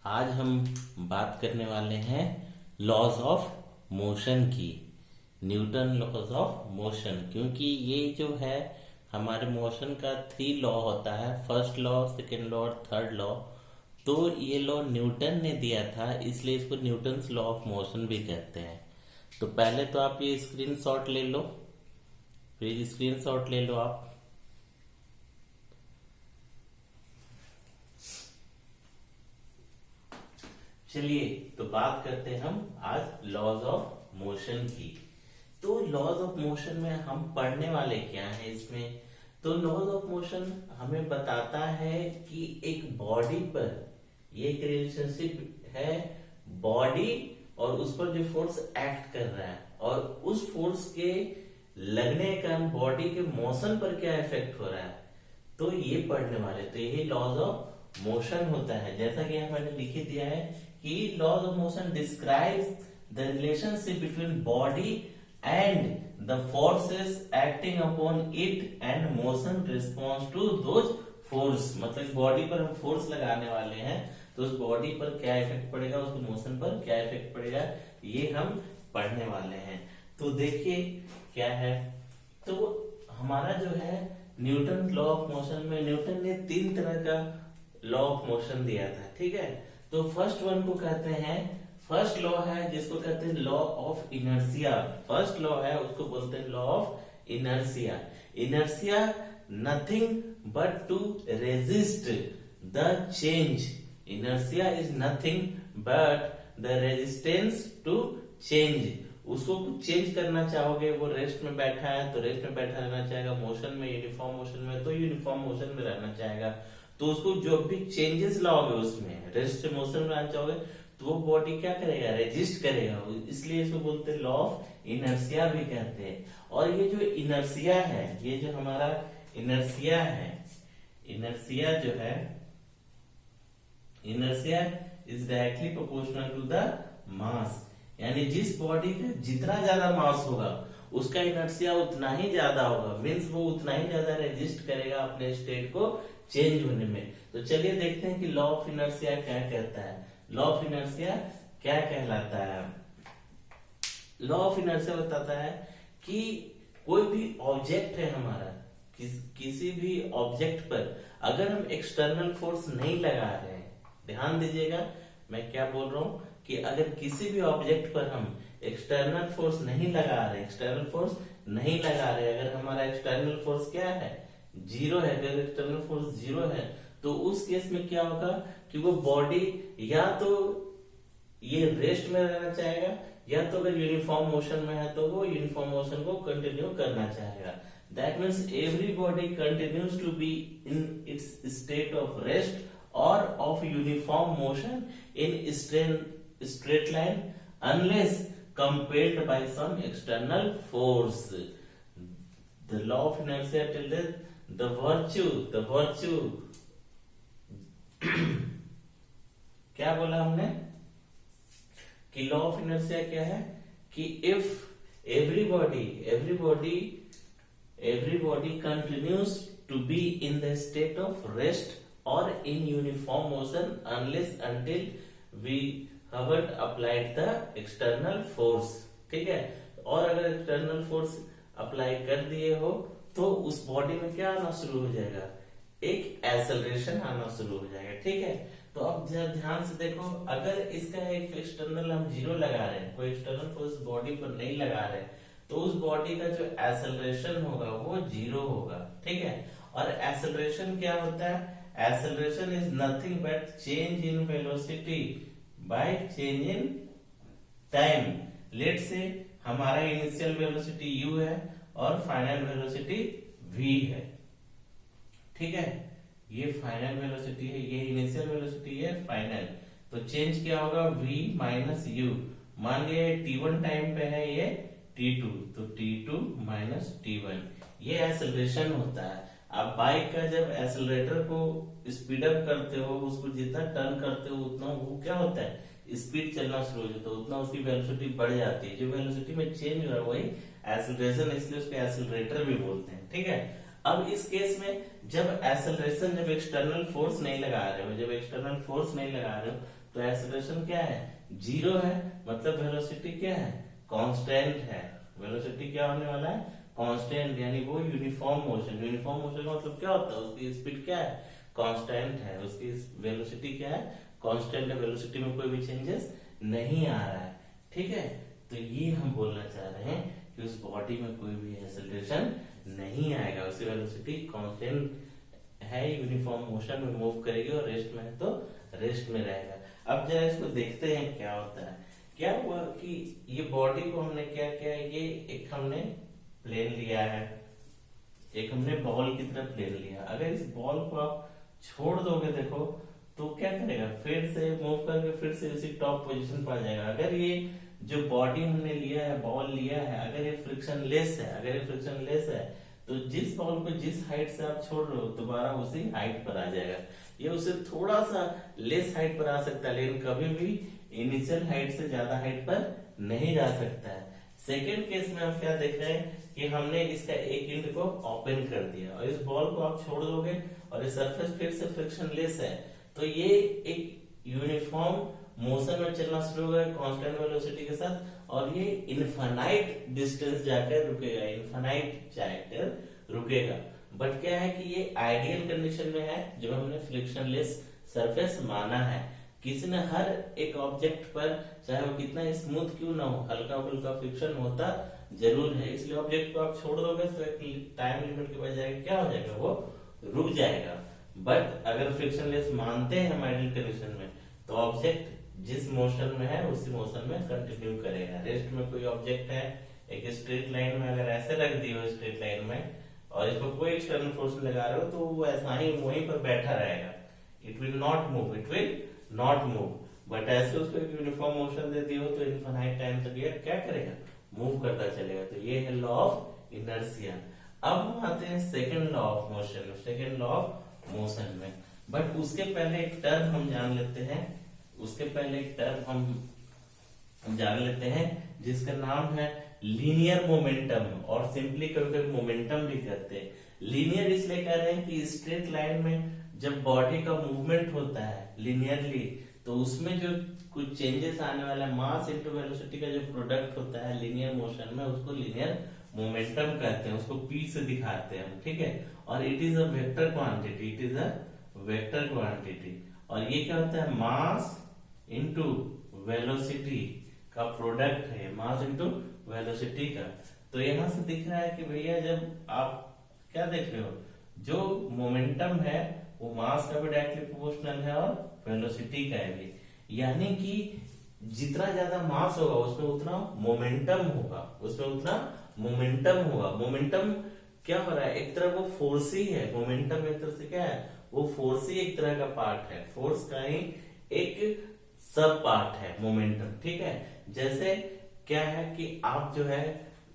आज हम बात करने वाले हैं लॉज ऑफ मोशन की। न्यूटन लॉज ऑफ मोशन, क्योंकि ये जो है हमारे मोशन का 3 लॉ होता है, फर्स्ट लॉ, सेकेंड लॉ और थर्ड लॉ। तो ये लॉ न्यूटन ने दिया था, इसलिए इसको न्यूटन्स लॉ ऑफ मोशन भी कहते हैं। तो पहले तो आप ये स्क्रीनशॉट ले लो, प्लीज स्क्रीनशॉट ले लो आप। चलिए तो बात करते हैं हम आज लॉज ऑफ मोशन की। तो लॉज ऑफ मोशन में हम पढ़ने वाले क्या है इसमें। तो लॉज ऑफ मोशन हमें बताता है कि एक बॉडी पर ये एक रिलेशनशिप है, बॉडी और उस पर जो फोर्स एक्ट कर रहा है और उस फोर्स के लगने के कारण बॉडी के मोशन पर क्या इफेक्ट हो रहा है, तो ये पढ़ने वाले। तो यही लॉज ऑफ मोशन होता है। जैसा कि यहाँ मैंने लिख दिया है कि laws of motion describes the relationship between body and the forces acting upon it and motion response to those force. मतलब बॉडी पर हम फोर्स लगाने वाले हैं तो उस बॉडी पर क्या इफेक्ट पड़ेगा, उसके मोशन पर क्या इफेक्ट पड़ेगा, ये हम पढ़ने वाले हैं। तो देखिए क्या है। तो हमारा जो है न्यूटन लॉ ऑफ मोशन में न्यूटन ने 3 तरह का लॉ ऑफ मोशन दिया था, ठीक है। तो फर्स्ट वन को कहते हैं, फर्स्ट लॉ है जिसको कहते हैं law of inertia. First law है उसको बोलते हैं law of inertia. Inertia nothing but to resist the change. Inertia is nothing but the resistance to change. उसको कुछ चेंज करना चाहोगे, वो रेस्ट में बैठा है तो रेस्ट में बैठा रहना चाहेगा, मोशन में यूनिफॉर्म मोशन में तो यूनिफॉर्म मोशन में रहना चाहेगा। तो उसको जो भी चेंजेस लाओगे उसमें, रेस्ट से मोशन में आना चाहोगे तो वो बॉडी क्या करेगा, रेजिस्ट करेगा। इसलिए इसको बोलते हैं लॉ ऑफ इनर्शिया भी कहते हैं। और ये जो इनर्शिया है, ये जो हमारा इनर्शिया है, इनर्शिया जो है, inertia is directly proportional to the mass. यानी जिस बॉडी का जितना ज्यादा मास होगा उसका इनर्शिया उतना ही ज्यादा होगा, मीन्स वो उतना ही ज्यादा रेजिस्ट करेगा अपने स्टेट को चेंज होने में। तो चलिए देखते हैं कि लॉ ऑफ इनर्शिया क्या कहता है। लॉ ऑफ इनर्शिया क्या कहलाता है। लॉ ऑफ इनर्शिया बताता है कि कोई भी ऑब्जेक्ट है हमारा, किसी भी ऑब्जेक्ट पर अगर हम एक्सटर्नल फोर्स नहीं लगा रहे हैं, ध्यान दीजिएगा मैं क्या बोल रहा हूं, कि अगर किसी भी ऑब्जेक्ट पर हम एक्सटर्नल फोर्स नहीं लगा रहे, एक्सटर्नल फोर्स नहीं लगा रहे, अगर हमारा एक्सटर्नल फोर्स क्या है, 0 है, अगर एक्सटर्नल फोर्स 0 है, तो उस केस में क्या होगा कि वो बॉडी या तो ये रेस्ट में रहना चाहेगा, या तो अगर यूनिफॉर्म मोशन में है तो वो यूनिफॉर्म मोशन को कंटिन्यू करना चाहेगा। That means every body continues to be in its state of rest or of uniform motion in straight line unless compelled by some external force. The law of inertia tells us the virtue क्या बोला हमने कि law of inertia क्या है कि if everybody continues to be in the state of rest or in uniform motion unless until we haven't applied the external force, ठीक है। और अगर एक्सटर्नल फोर्स अप्लाई कर दिए हो तो उस बॉडी में क्या आना शुरू हो जाएगा, एक एक्सेलरेशन आना शुरू हो जाएगा, ठीक है। तो अब जरा ध्यान से देखो, अगर इसका एक एक्सटर्नल हम 0 लगा रहे हैं, कोई एक्सटर्नल फोर्स बॉडी पर नहीं लगा रहे, तो उस बॉडी का जो एक्सेलरेशन होगा वो 0 होगा, ठीक है। और एक्सेलरेशन क्या होता है, acceleration is nothing but change in velocity by change in time. Let's say हमारा इनिशियल वेलोसिटी u है और फाइनल वेलोसिटी v है, ठीक है। ये फाइनल वेलोसिटी है, ये इनिशियल वेलोसिटी है फाइनल। तो चेंज क्या होगा, v माइनस u। मान लिया t1 टाइम पे है, ये t2, तो t2 माइनस t1, ये एक्सेलरेशन होता है। आप बाइक का जब एक्सेलरेटर को स्पीड अप करते हो, उसको जितना टर्न करते हो उतना वो क्या होता है, स्पीड चलना शुरू हो जाता है, उतना उसकी वेलोसिटी बढ़ जाती है। जो वेलोसिटी में चेंज हो रहा है वही एक्सेलरेशन, इसलिए उसको एक्सेलरेटर भी बोलते हैं, ठीक है। अब इस केस में जब एक्सेलरेशन, जब एक्सटर्नल फोर्स नहीं लगा रहे हो, जब एक्सटर्नल फोर्स नहीं लगा रहे हो तो एक्सेलरेशन क्या है, जीरो है, मतलब वेलोसिटी क्या है, कांस्टेंट है। वेलोसिटी क्या होने वाला है, कांस्टेंट, यानी वो यूनिफॉर्म मोशन। यूनिफॉर्म मोशन का मतलब क्या होता है, उसकी स्पीड क्या है, कांस्टेंट है, उसकी वेलोसिटी क्या है, कांस्टेंट है, वेलोसिटी में कोई भी चेंजेस नहीं आ रहा है। ठीक है, तो ये हम बोलना चाह रहे हैं कि उस बॉडी में कोई भी एक्सेलरेशन नहीं आएगा, उसकी वेलोसिटी कांस्टेंट है, यूनिफॉर्म मोशन में मूव करेगी और रेस्ट में है तो रेस्ट में रहेगा। अब जरा इसको देखते हैं क्या होता है। क्या हुआ कि ये बॉडी को हमने क्या किया, ये एक हमने प्लेन लिया है, एक हमने बॉल की तरह प्लेन लिया। अगर इस बॉल को आप छोड़ दोगे देखो तो क्या करेगा, फिर से मूव करके फिर से उसी टॉप पोजीशन पर आ जाएगा। अगर ये जो बॉडी हमने लिया है, बॉल लिया है, अगर ये फ्रिक्शन लेस है, अगर ये फ्रिक्शन लेस है तो जिस बॉल को जिस हाइट से आप छोड़ रहे हो दोबारा उसी हाइट पर आ जाएगा। ये उससे थोड़ा सा लेस हाइट पर आ सकता है, लेकिन कभी भी इनिशियल हाइट से ज्यादा हाइट पर नहीं जा सकता है। सेकेंड केस में हम क्या देख रहे हैं कि हमने इसका एक एंड को ओपन कर दिया और इस बॉल को आप छोड़ दोगे और इस सरफेस फिर से फ्रिक्शन लेस है तो ये एक यूनिफॉर्म मोशन में चलना शुरू होगा कांस्टेंट वेलोसिटी के साथ, और ये इनफाइनाइट डिस्टेंस जाकर रुकेगा, इनफाइनाइट जाकर रुकेगा। बट क्या है कि ये आइडियल कंडीशन में है जब हमने फ्रिक्शनलेस सरफेस माना है। किसी ने हर एक ऑब्जेक्ट पर, चाहे वो कितना स्मूथ क्यों ना हो, हल्का फुल्का फ्रिक्शन होता जरूर है, इसलिए ऑब्जेक्ट को आप छोड़ दोगे तो एक टाइम लिमिट के बजाय क्या हो जाएगा, वो रुक जाएगा। बट अगर फ्रिक्शनलेस मानते हैं हम आइडियल कंडीशन में तो ऑब्जेक्ट जिस मोशन में है उसी मोशन में कंटिन्यू करेगा। रेस्ट में कोई ऑब्जेक्ट है एक स्ट्रेट लाइन में, अगर ऐसे रख दी हो स्ट्रेट लाइन में और इसको कोई एक्सटर्नल फोर्स लगा रहे हो तो वो ऐसा ही वहीं पर बैठा रहेगा, it will not move, it will not move. But ऐसे उसको एक यूनिफॉर्म मोशन दे दियो तो इनफाइनाइट टाइम तक ये क्या करेगा, मूव करता चलेगा। तो ये है लॉ ऑफ इनर्शिया। अब हम आते हैं second law of motion, second law of motion में। बट उसके पहले एक टर्म हम जान लेते हैं, उसके पहले एक टर्म हम जान लेते हैं जिसका नाम है लीनियर मोमेंटम, और सिंपली कभी मोमेंटम भी कहते हैं। लीनियर इसलिए कह रहे हैं कि स्ट्रेट लाइन में जब बॉडी का मूवमेंट होता है लीनियरली तो उसमें जो कुछ चेंजेस आने वाला है, मास इनटू वेलोसिटी का जो प्रोडक्ट होता है लीनियर मोशन में, उसको लीनियर मोमेंटम कहते हैं, उसको पी से दिखाते हैं हम। ठीक है, और it is a vector quantity, it is a vector quantity. और ये क्या होता है, मास इनटू वेलोसिटी का प्रोडक्ट है, मास इनटू वेलोसिटी का। तो यहां से दिख रहा है कि भैया जब आप क्या देख रहे हो, जो मोमेंटम है वो मास का भी डायरेक्टली प्रोपोर्शनल है और वेलोसिटी का भी, यानी कि जितना ज्यादा मास होगा उसमें उतना मोमेंटम होगा, उसमें उतना मोमेंटम होगा। मोमेंटम क्या हो रहा है, एक तरह वो फोर्स ही है, मोमेंटम एक तरह से क्या है, वो फोर्स ही एक तरह का पार्ट है, फोर्स का ही एक सब पार्ट है मोमेंटम। ठीक है, जैसे क्या है कि आप जो है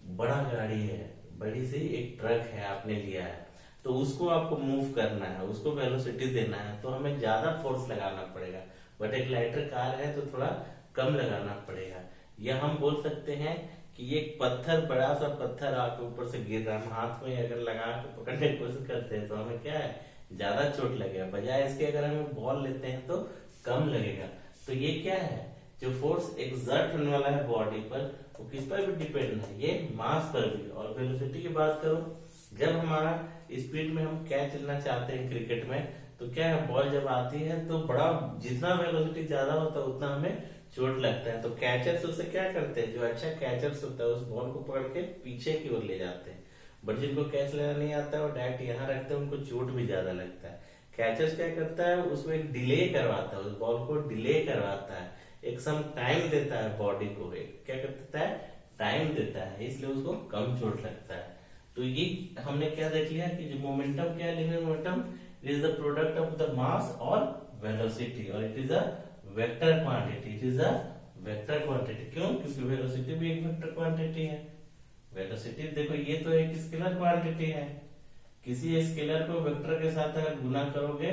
बड़ा गाड़ी है, बड़ी सी एक ट्रक है आपने लिया है, तो उसको आपको मूव करना है, उसको वेलोसिटी देना है तो हमें ज्यादा फोर्स लगाना पड़ेगा। बट एक लाइटर कार है तो थोड़ा कम लगाना पड़ेगा। या हम बोल सकते हैं कि ये पत्थर, बड़ा सा पत्थर आपके ऊपर से गिर रहा है, हम हाथ में अगर लगा के पकड़ने की कोशिश करते हैं तो हमें क्या है, ज्यादा चोट लगेगा, बजाय इसके अगर हम बॉल लेते हैं तो कम लगेगा। तो ये क्या है, जो फोर्स एक्सर्ट होने वाला है बॉडी पर वो किस पर भी डिपेंड है, ये मास पर भी। और वेलोसिटी की बात करो, जब हमारा स्पीड में हम कैच लेना चाहते हैं क्रिकेट में तो क्या है, बॉल जब आती है तो बड़ा, जितना वेलोसिटी ज्यादा होता है उतना हमें चोट लगता है। तो कैचर्स उससे क्या करते हैं, जो अच्छा कैचर्स होता है उस बॉल को पकड़ के पीछे की ओर ले जाते हैं। बट जिनको कैच लेना नहीं आता है वो डायरेक्ट यहाँ रखते हैं, उनको चोट भी ज्यादा लगता है। कैचर्स क्या करता है, उसमें एक डिले करवाता है, उस बॉल को डिले करवाता है, एक सम टाइम देता है बॉडी को, एक क्या करता है, टाइम देता है, इसलिए उसको कम चोट लगता है। तो ये हमने क्या देख लिया कि जो मोमेंटम क्या है, linear momentum is the product of the mass और वेलोसिटी, और it is a vector quantity, it is a vector quantity. क्यों, क्योंकि वेलोसिटी भी एक वेक्टर क्वांटिटी है। वेलोसिटी देखो ये तो एक स्केलर क्वांटिटी है, किसी स्केलर को वेक्टर के साथ अगर गुना करोगे,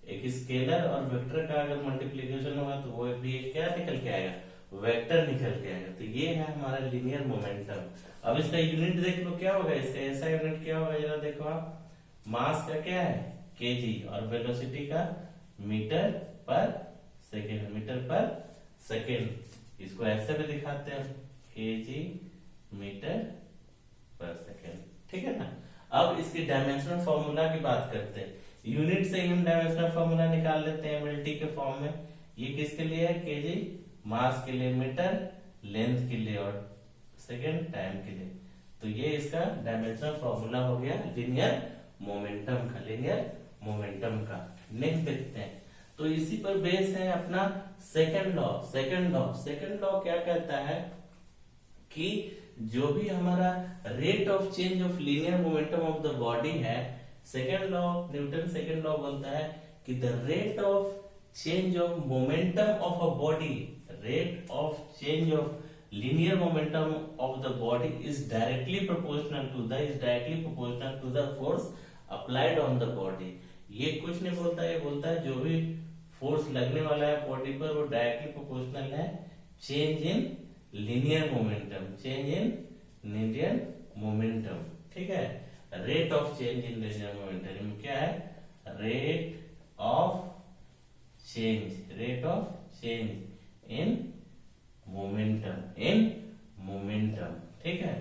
एक स्केलर और वेक्टर का अगर मल्टीप्लीकेशन होगा तो वो भी क्या निकल के आएगा, वेक्टर निकल के आएगा। तो ये है हमारा लीनियर मोमेंटम। अब इसका यूनिट देख लो क्या होगा, इसका ऐसा यूनिट क्या होगा, जरा देखो आप, मास का क्या है केजी और वेलोसिटी का मीटर पर सेकेंड, मीटर पर सेकेंड। इसको ऐसे भी दिखाते हैं केजी मीटर पर सेकेंड, ठीक है ना। अब इसकी डायमेंशनल फॉर्मूला की बात करते हैं। यूनिट से ही हम डायमेंशनल फॉर्मूला निकाल लेते हैं एमएलटी के फॉर्म में। ये किसके लिए है केजी, मास के लिए मीटर, लेंथ के लिए और सेकेंड टाइम के लिए। तो ये इसका डायमेंशनल फॉर्मूला हो गया लीनियर मोमेंटम का, लीनियर मोमेंटम का। नेक्स्ट देखते हैं, तो इसी पर बेस है अपना सेकंड लॉ। सेकंड लॉ क्या कहता है कि जो भी हमारा rate of change of linear momentum of the body है, second law, Newton second law बोलता है कि the rate of change of momentum of a body, rate of change of linear momentum of the body is directly proportional to the force applied on the body। ये कुछ नहीं बोलता है, ये बोलता है जो भी फोर्स लगने वाला है बॉडी पर वो डायरेक्टली प्रोपोर्शनल है change in linear momentum, change in linear momentum, ठीक है। Rate of change in linear momentum क्या है, rate of change in momentum, ठीक है।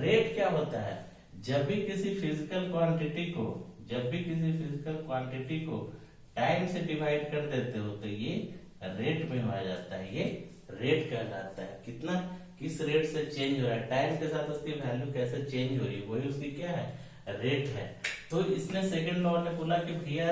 रेट क्या होता है, जब भी किसी फिजिकल क्वांटिटी को टाइम से डिवाइड कर देते हो तो ये रेट में आ जाता है, ये रेट कहलाता है। कितना, किस रेट से चेंज हो रहा है, टाइम के साथ उसकी वैल्यू कैसे चेंज हो रही है, वही उसकी क्या है, रेट है। तो इसने सेकंड लॉ ने बोला कि भैया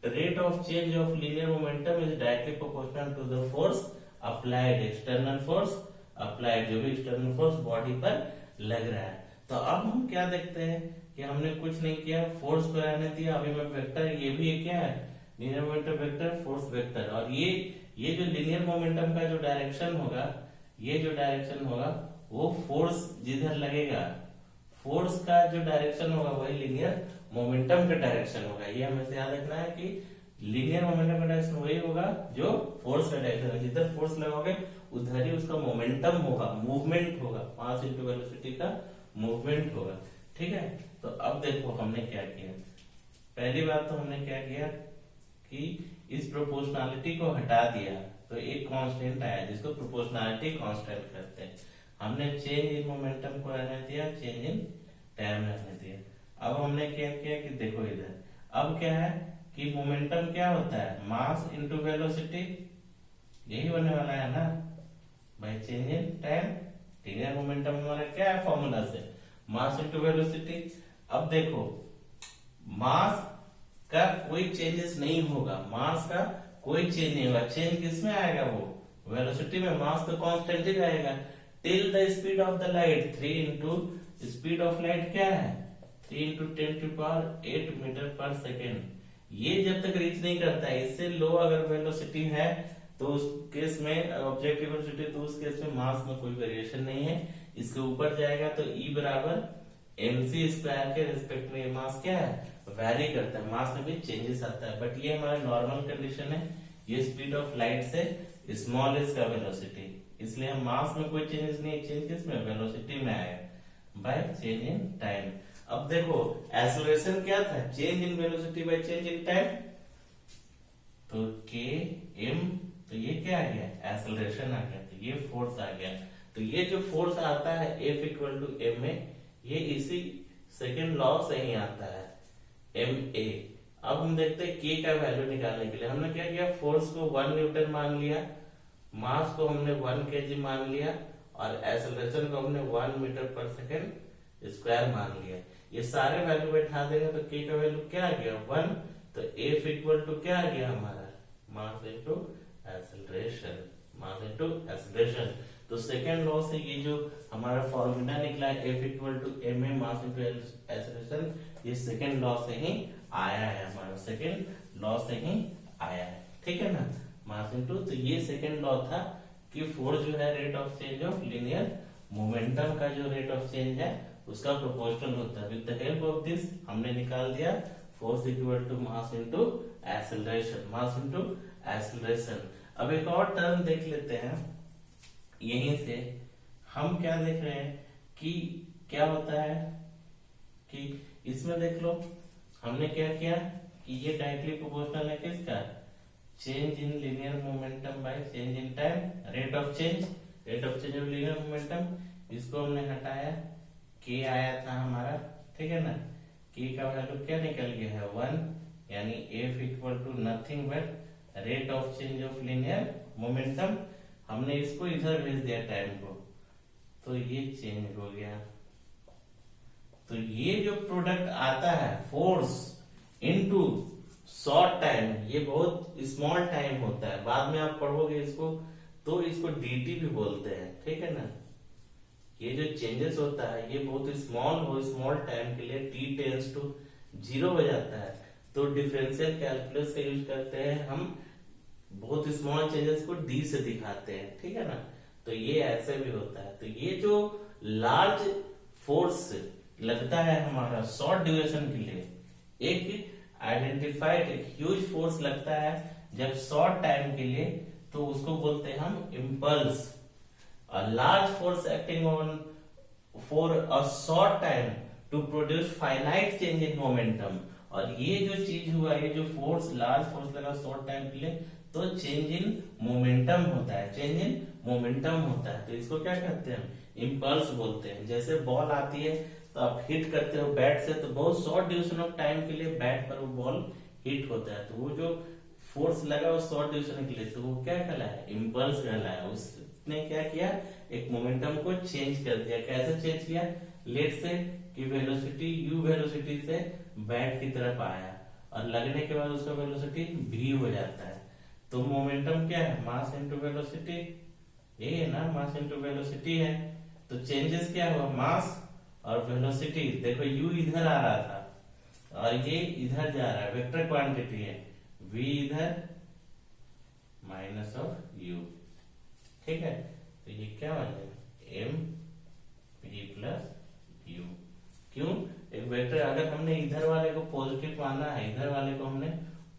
rate of change of linear momentum is directly proportional to the force applied, external force applied, जो भी एक्सटर्नल फोर्स बॉडी पर लग रहा है। तो अब हम क्या देखते हैं कि हमने कुछ नहीं किया, फोर्स को रहने दिया, अभी मैं वेक्टर, ये भी क्या है linear momentum vector, force vector. और ये जो लीनियर मोमेंटम का जो डायरेक्शन होगा, ये जो डायरेक्शन होगा वो फोर्स जिधर लगेगा, फोर्स का जो डायरेक्शन होगा वही लीनियर मोमेंटम का डायरेक्शन होगा। ये हमें याद रखना है कि लीनियर मोमेंटम का डायरेक्शन वही होगा जो फोर्स का डायरेक्शन है। जिधर फोर्स लगाओगे उधर ही उसका मोमेंटम होगा, मूवमेंट होगा, मास इनटू वेलोसिटी का मूवमेंट होगा, ठीक है। तो अब देखो हमने क्या किया, पहली बात तो हमने क्या किया कि इस प्रोपोर्शनलिटी को हटा दिया तो एक कांस्टेंट आया जिसको प्रोपोर्शनलिटी कांस्टेंट कहते हैं। हमने चेंज इन मोमेंटम को रहने दिया, चेंज इन टाइम रहने दिया। अब हमने क्या किया कि देखो इधर अब क्या है कि मोमेंटम क्या होता है, मास इनटू वेलोसिटी, यही होने वाला है ना by change in time. Linear momentum हमारा क्या है फॉर्मूला से, मास इनटू वेलोसिटी। अब देखो मास का कोई चेंजेस नहीं होगा, मास का कोई चेंज नहीं होगा, चेंज किसमें आएगा, वो वेलोसिटी में। मास तो कांस्टेंट ही रहेगा till the speed of the light, 3 into speed of light क्या है 3 इंटू 10⁸ मीटर पर सेकेंड। ये जब तक रीच नहीं करता है, इससे लो अगर वेलोसिटी है तो उस केस में ऑब्जेक्टिव वेलोसिटी, तो उस केस में मास में कोई वेरिएशन नहीं है। इसके ऊपर जाएगा तो E बराबर mc स्क्वायर के रिस्पेक्ट में मास क्या है वैरी करता है, मास में भी चेंजेस आता है। बट ये हमारा नॉर्मल कंडीशन है, ये स्पीड ऑफ लाइट से स्मॉल एस का वेलोसिटी, इसलिए हम मास में कोई चेंजेस नहीं, चेंज किसमें वेलोसिटी में आएगा बाय चेंज इन टाइम। अब देखो एक्सेलरेशन क्या था, change in velocity by change in time, तो के एम, तो ये क्या आ गया एक्सेलरेशन आ गया, तो ये फोर्स आ गया। तो ये जो फोर्स आता है F इक्वल टू एम में, ये इसी सेकेंड लॉ से ही आता है ma। अब हम देखते हैं k का वैल्यू निकालने के लिए हमने क्या किया, फोर्स को 1 न्यूटन मान लिया, मास को हमने 1 kg मान लिया और एक्सेलरेशन को हमने 1 मीटर पर सेकेंड स्क्वायर मान लिया। ये सारे वैल्यू बैठा देंगे तो k का वैल्यू क्या आ गया 1, तो F इक्वल टू क्या आ गया हमारा mass into acceleration, mass into acceleration. तो सेकेंड लॉ से ये जो हमारा फॉर्मूला निकला है F equal to ma mass into acceleration, ये सेकेंड लॉ से ही आया है, हमारा सेकेंड लॉ से ही आया है, ठीक है ना, मास इनटू। तो ये सेकेंड लॉ था कि फोर्स जो है rate of change of linear momentum का जो रेट ऑफ चेंज है उसका प्रोपोर्शनल होता है। With the help of this हमने निकाल दिया force equal to mass into acceleration, mass into acceleration. अब एक और टर्म देख लेते हैं, यहीं से हम क्या देख रहे हैं कि क्या होता है कि इसमें देख लो हमने क्या किया कि ये डायरेक्टली प्रोपोर्शनल है किसका, change in linear momentum by change in time, rate of change of linear momentum. इसको हमने हटाया, के आया था हमारा, ठीक है ना, के का वैल्यू क्या निकल गया है 1, यानी F equal to nothing but rate of change of linear momentum. हमने इसको इधर भेज दिया टाइम को, तो ये चेंज हो गया। तो ये जो प्रोडक्ट आता है फोर्स इनटू शॉर्ट टाइम, ये बहुत स्मॉल टाइम होता है, बाद में आप पढ़ोगे इसको तो इसको डीटी भी बोलते हैं, ठीक है ना। ये जो चेंजेस होता है ये बहुत स्मॉल टाइम के लिए टी टेंस टू 0 हो जाता है, तो डिफरेंशियल कैलकुलस का यूज करते हैं हम, बहुत स्मॉल चेंजेस को डी से दिखाते हैं, ठीक है ना। तो ये ऐसे भी होता है। तो ये जो लार्ज फोर्स लगता है हमारा शॉर्ट ड्यूरेशन के लिए, एक आइडेंटिफाइड एक ह्यूज फोर्स लगता है जब शॉर्ट टाइम के लिए, तो उसको बोलते हैं हम impulse. A large force acting on for a short time to produce finite change in momentum। और ये जो चीज हुआ, ये जो फोर्स लार्ज फोर्स लगा शॉर्ट टाइम के लिए, तो चेंज इन मोमेंटम होता है, चेंज इन मोमेंटम होता है। तो इसको क्या कहते हैं, इम्पल्स बोलते हैं। जैसे बॉल आती है तो आप हिट करते हो बैट से, तो बहुत शॉर्ट ड्यूरेशन ऑफ टाइम के लिए बैट पर वो बॉल हिट होता है, तो वो जो फोर्स लगा उस शॉर्ट ड्यूरेशन के लिए, तो वो क्या कहलाया, इम्पल्स कहलाया। उसने क्या किया, एक मोमेंटम को चेंज कर दिया। कैसे चेंज किया, लेट से कि वेलोसिटी u वेलोसिटी से बैट की तरफ आया और लगने के बाद उसका वेलोसिटी v हो जाता है। तो मोमेंटम क्या है, मास इनटू वेलोसिटी, ये है ना, मास इनटू वेलोसिटी है। तो चेंजेस क्या हुआ, मास और वेलोसिटी। देखो u इधर आ रहा था और ये इधर जा रहा है, वेक्टर क्वांटिटी है, v इधर माइनस ऑफ u, ठीक है। तो ये क्या बन जाएगा, m v प्लस u। क्यों, एक वेक्टर अगर हमने इधर वाले को पॉजिटिव माना है, इधर वाले को हमने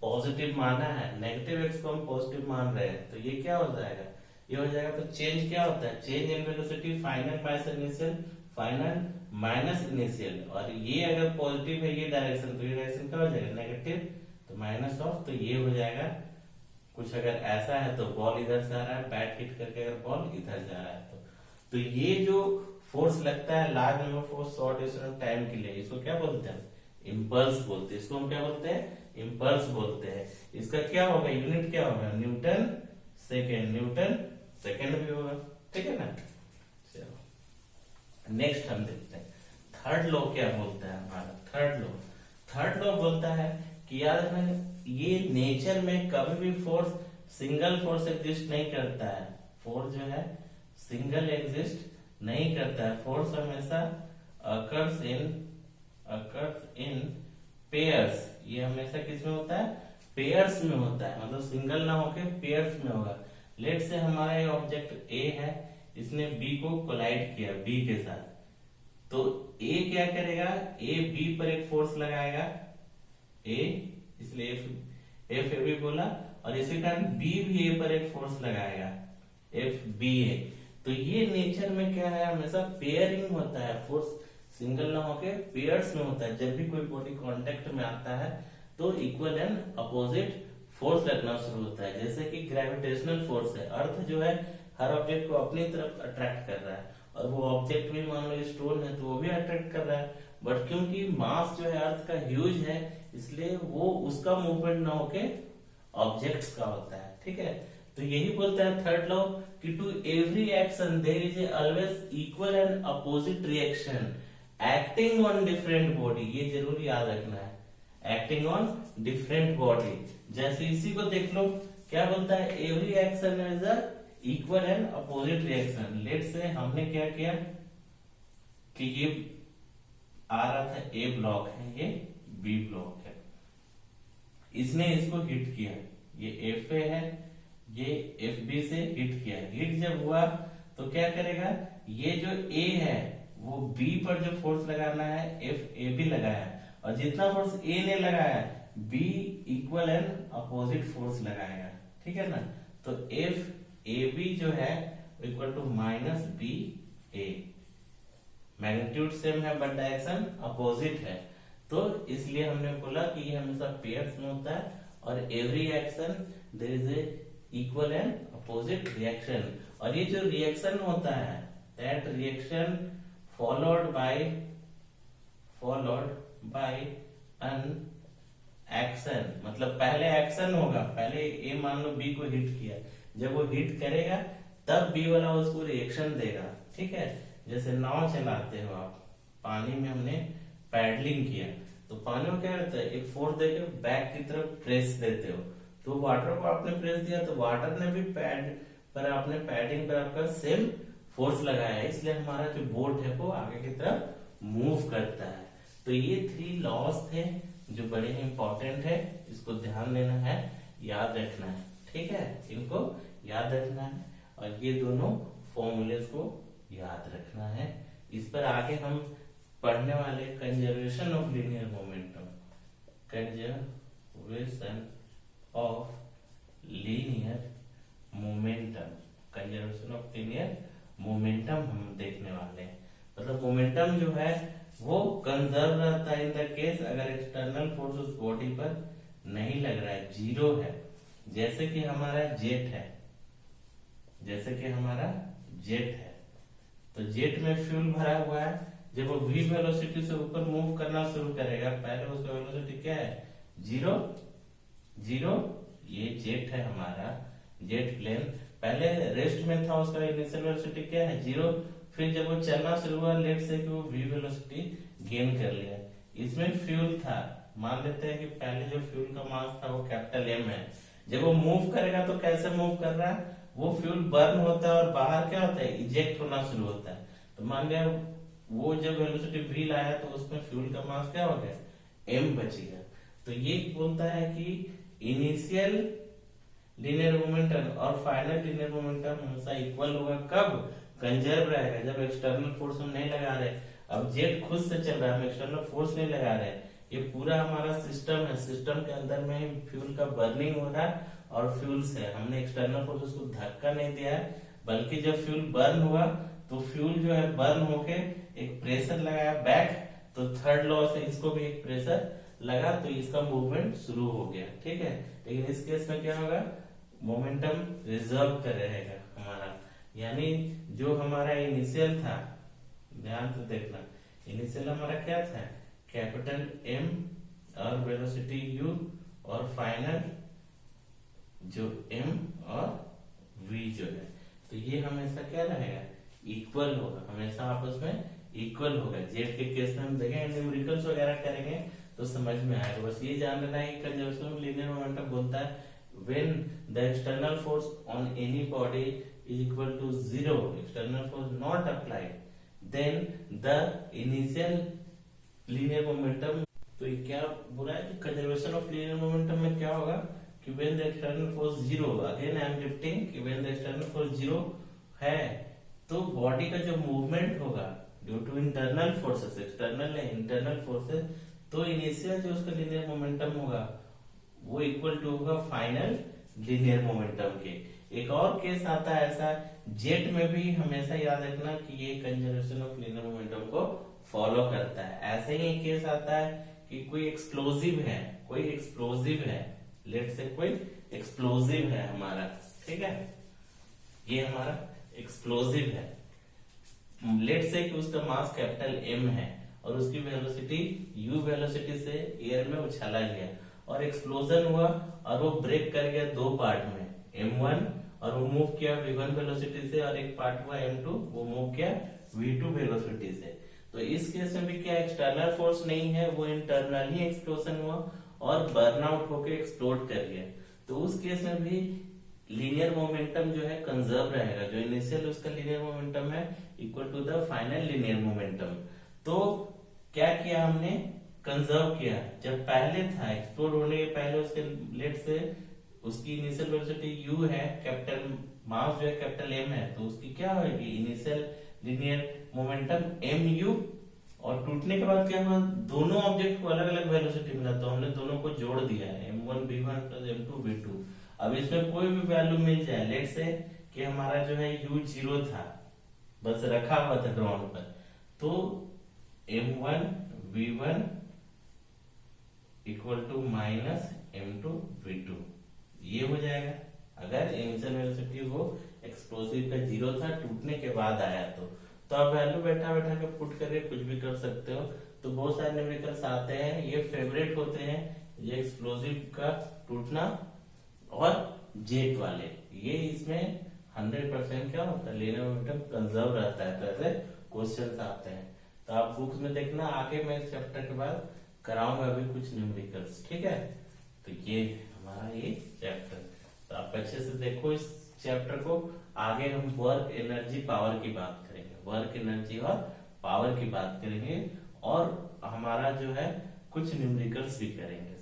पॉजिटिव माना है, नेगेटिव एक्स को हम पॉजिटिव मान रहे हैं, तो ये क्या हो जाएगा, ये हो जाएगा। तो चेंज क्या होता है, change in velocity final minus initial, final minus initial. और ये अगर पॉजिटिव है ये डायरेक्शन, तो ये डायरेक्शन क्या हो जाएगा, नेगेटिव, तो माइनस ऑफ, तो ये हो जाएगा। कुछ अगर ऐसा है तो बॉल इधर से आ रहा है, बैट हिट करके अगर बॉल इधर जा रहा है, तो ये जो फोर्स लगता है large number force short duration of time के लिए, इसको क्या बोलते हैं, इम्पल्स बोलते हैं। इसको हम क्या बोलते हैं, इम्पल्स बोलते हैं। इसका क्या होगा, यूनिट क्या होगा, न्यूटन सेकेंड भी होगा, ठीक है ना। चलो नेक्स्ट हम देखते हैं थर्ड लॉ क्या बोलता है हमारा। थर्ड लॉ बोलता है कि यार ये नेचर में कभी भी फोर्स सिंगल फोर्स एग्जिस्ट नहीं करता है, फोर्स जो है सिंगल एग्जिस्ट नहीं करता है। फोर्स हमेशा अकर्स इन पेयर्स, ये हमेशा किस में होता है, पेयर्स में होता है, मतलब सिंगल ना होके पेयर्स में होगा। लेट से हमारा ये ऑब्जेक्ट ए है, इसने बी को कोलाइड किया बी के साथ, तो ए क्या करेगा, ए बी पर एक फोर्स लगाएगा, ए इसलिए एफ ए बी बोला, और इसी कारण बी भी ए पर एक फोर्स लगाएगा, एफ बी ए। तो ये नेचर में क्या है, हमेशा पेयरिंग होता है, फोर्स सिंगल ना होके पेयर्स में होता है। जब भी कोई बॉडी कांटेक्ट में आता है तो इक्वल एंड अपोजिट फोर्स लगना शुरू होता है। जैसे कि ग्रेविटेशनल फोर्स है, अर्थ जो है हर ऑब्जेक्ट को अपनी तरफ अट्रैक्ट कर रहा है, और वो ऑब्जेक्ट भी मान लो स्टोन है तो वो भी अट्रैक्ट कर रहा है, बट क्योंकि मास जो है अर्थ का ह्यूज है, इसलिए वो उसका मूवमेंट ना होके ऑब्जेक्ट्स का होता है, ठीक है। तो यही बोलता है थर्ड लॉ कि to every action there is always equal and opposite reaction acting on different body. ये जरूर याद रखना है, एक्टिंग ऑन डिफरेंट बॉडी। जैसे इसी को देख लो, क्या बोलता है, every action is a equal and opposite reaction. Let's say हमने क्या किया कि ये आ रहा था, ए ब्लॉक है, ये बी ब्लॉक है, इसने इसको हिट किया, ये एफ ए है, ये एफ बी से हिट किया। हिट जब हुआ तो क्या करेगा, ये जो ए है वो बी पर जो फोर्स लगाना है एफ ए बी लगाया, और जितना फोर्स ए ने लगाया B equal and opposite force लगाएगा, ठीक है ना। तो एफ ए बी जो है equal to minus B A, magnitude same है बट डायरेक्शन अपोजिट है। तो इसलिए हमने बोला कि ये हमेशा पेयर्स में होता है और every action there is a equal and opposite reaction. और ये जो रिएक्शन होता है that reaction followed by an action, मतलब पहले एक्शन होगा, पहले ए मान लो बी को हिट किया, जब वो हिट करेगा तब बी वाला उसको रिएक्शन देगा। ठीक है, जैसे नाव चलाते हो आप, पानी में हमने पैडलिंग किया तो पानी में क्या करता है, एक फोर्स देके बैक की तरफ प्रेस देते हो, तो वाटर को आपने प्रेस दिया तो वाटर ने भी पैड पर आपने पैडिंग पर आपका सेम फोर्स लगाया है, इसलिए हमारा जो बोट है वो आगे की तरफ मूव करता है। तो ये 3 लॉज थे जो बड़े इंपॉर्टेंट है, इसको ध्यान देना है, याद रखना है। ठीक है, इनको याद रखना है और ये दोनों फॉर्मूलेस को याद रखना है। इस पर आगे हम पढ़ने वाले conservation of linear momentum, conservation of linear momentum, conservation of linear momentum हम देखने वाले हैं। मतलब मोमेंटम जो है वो कंजर्व रहता है इन द केस अगर एक्सटर्नल फोर्स उस बॉडी पर नहीं लग रहा है, जीरो है। जैसे कि हमारा जेट है, जैसे कि हमारा जेट है, तो जेट में फ्यूल भरा हुआ है, जब वो v वेलोसिटी से ऊपर मूव करना शुरू करेगा, पहले उसका वेलोसिटी क्या है, जीरो जीरो। ये जेट है हमारा, जेट प्लेन पहले रेस्ट में था, उसका इनिशियल वेलोसिटी क्या है, जीरो। फिर जब वो चलना शुरू हुआ, लेट से कि वो v वेलोसिटी गेन कर लिया। इसमें फ्यूल था, मान लेते हैं कि पहले जो फ्यूल का मास था वो कैपिटल M है, जब वो मूव करेगा तो कैसे मूव कर रहा है, वो फ्यूल बर्न होता है और बाहर क्या होता है, इजेक्ट होना शुरू होता है। तो मान लिया वो जब वेलोसिटी v लाया तो उसमें फ्यूल का मास क्या हो गया, m बच गया। तो ये बोलता है कि इनिशियल लीनियर मोमेंटम और फाइनल लीनियर मोमेंटम हमेशा इक्वल होगा, कब, कंजर्व रहेगा, जब एक्सटर्नल फोर्स हम नहीं लगा रहे। अब जेट खुद से चल रहा है, हम एक्सटर्नल फोर्स नहीं लगा रहे, ये पूरा हमारा सिस्टम है, सिस्टम के अंदर में ही फ्यूल का बर्निंग हो रहा है और फ्यूल से हमने एक्सटर्नल फोर्स को धक्का नहीं दिया है, बल्कि जब फ्यूल बर्न हुआ तो फ्यूल जो है बर्न होके एक प्रेशर लगाया बैक, तो थर्ड लॉ से इसको भी एक प्रेशर लगा तो इसका मूवमेंट शुरू हो गया। ठीक है, लेकिन इस केस में क्या होगा, मोमेंटम रिजर्व कर रहेगा हमारा, यानी जो हमारा इनिशियल था, ध्यान से देखना, इनिशियल हमारा क्या था, कैपिटल M और वेलोसिटी u और फाइनल जो M और v जो है, तो ये हमेशा क्या रहेगा, इक्वल होगा, हमेशा आपस में इक्वल होगा। जेट के केस में हम देखेंगे, न्यूमेरिकल्स वगैरह करेंगे तो समझ में आएगा। बस ये जान लेना है कि कंजर्वेशन ऑफ लीनियर मोमेंटम बोलता है when the external force on any body is equal to 0, external force not applied, then the initial linear momentum। तो ये क्या बोला है कि कंजर्वेशन ऑफ लीनियर मोमेंटम में क्या होगा कि when the external force 0, again I am repeating कि when the external force 0 है तो बॉडी का जो मूवमेंट होगा due to internal forces, external नहीं इंटरनल फोर्सेस, तो इनिशियल जो उसका लीनियर मोमेंटम होगा वो इक्वल टू होगा फाइनल लीनियर मोमेंटम के। एक और केस आता है ऐसा, जेट में भी हमेशा याद रखना कि ये कंजर्वेशन ऑफ लीनियर मोमेंटम को फॉलो करता है। ऐसे ही एक केस आता है कि कोई एक्सप्लोजिव है, कोई एक्सप्लोजिव है, लेट से कोई एक्सप्लोजिव है हमारा, ठीक है, ये हमारा एक्सप्लोजिव है, लेट से कि उसका मास कैपिटल M है और उसकी वेलोसिटी u वेलोसिटी से एयर में उछाला गया और एक्सप्लोजन हुआ और वो ब्रेक कर गया दो पार्ट में, M1 और वो मूव किया V1 वेलोसिटी से, और एक पार्ट हुआ M2 वो मूव किया V2 वेलोसिटी से। तो इस केस में भी क्या एक्सटर्नल फोर्स नहीं है, वो इंटरनल ही एक्सप्लोजन हुआ और बर्नआउट होके एक्सप्लोड कर गया। तो उस केस में भी लीनियर मोमेंटम जो है कंजर्व रहेगा, जो इनिशियल उसका लीनियर मोमेंटम है equal to the final linear momentum. तो क्या किया हमने, कंजर्व किया, जब पहले था एक्सप्लोड होने के पहले उसके लेट से उसकी इनिशियल वेलोसिटी u है, कैपिटल मास जो है कैपिटल M है, तो उसकी क्या होगी इनिशियल लीनियर मोमेंटम mu, और टूटने के बाद क्या हुआ, दोनों ऑब्जेक्ट को अलग अलग वेलोसिटी मिला तो हमने दोनों को जोड़ दिया है, m1 v1 plus m2 v2। अब इसमें कोई भी वैल्यू मिल जाए, लेट से कि हमारा जो है u 0 था, बस रखा हुआ था ग्राउंड पर, तो m1 v1 equal to minus m2v2, ये हो जाएगा। अगर इनिशियल वेलोसिटी वो एक्सप्लोसिव का 0 था, टूटने के बाद आया तो आप वैल्यू बैठा बैठा के पुट करके कुछ भी कर सकते हो। तो बहुत सारे न्यूमेरिकल्स आते हैं, ये फेवरेट होते हैं, ये एक्सप्लोसिव का टूटना और जेट वाले, ये इसमें 100% क्या होता है, लिनियर मोमेंटम कंजर्व रहता है, तो ऐसे क्वेश्चन आते हैं। तो आप बुक्स में देखना, आगे मैं इस चैप्टर के बाद कराऊंगा अभी कुछ न्यूमेरिकल्स, ठीक है। तो ये हमारा ये चैप्टर, तो आप अच्छे से देखो इस चैप्टर को। आगे हम वर्क एनर्जी पावर की बात करेंगे, वर्क एनर्जी और पावर की बात करेंगे, और हमारा जो है कुछ न्यूमेरिकल्स भी करेंगे।